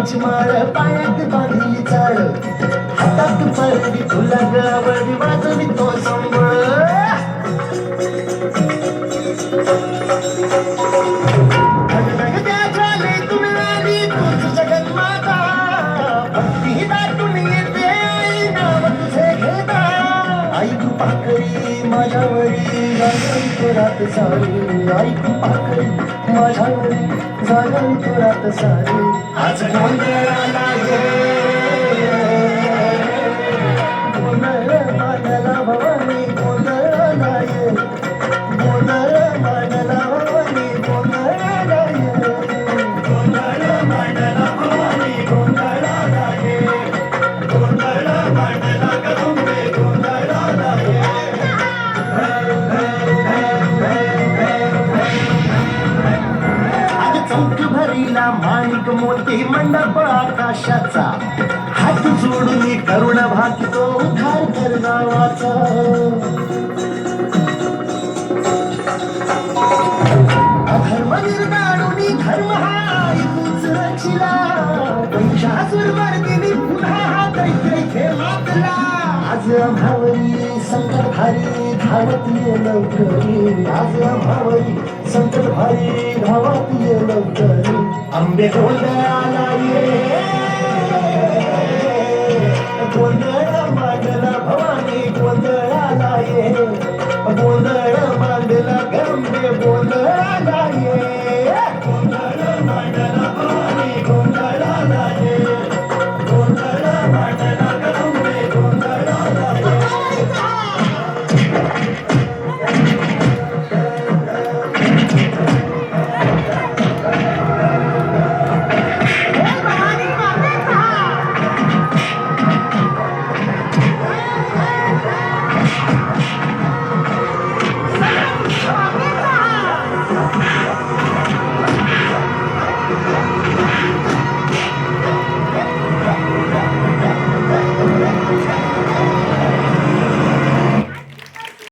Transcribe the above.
फुलांची माळ पायात बांधली चाळ हातात परडी तुला गवळी वाजवी तो संबळ माझ्यावरी जागल रात सारी ऐकू पाकळी माझ्यावरी जागल रात सारी आज गोंधळाला गोंधळ मांडला भवानी गोंधळाला गोंधळ मांडला भवानी गोंधळाला गोंधळ मांडला भवानी गोंधळाला गोंधळ मांडला कदंबे गोंधळाला चौक भरीला माणिक मोती मंडप आकाशाचा हात जोडून करुण भाकितो उद्धार कर गावाचा अधर्म निर्दाळून धर्म हा ऐकूच रचिला महिषासुर मर्दिनी पुन्हा हा दैत्य खेळातला आज आम्हावरी संकट भारी धावत ये लवकरी आज आम्हावरी संकट भारी धावत ये लवकरी आंबे गोंधळाला ये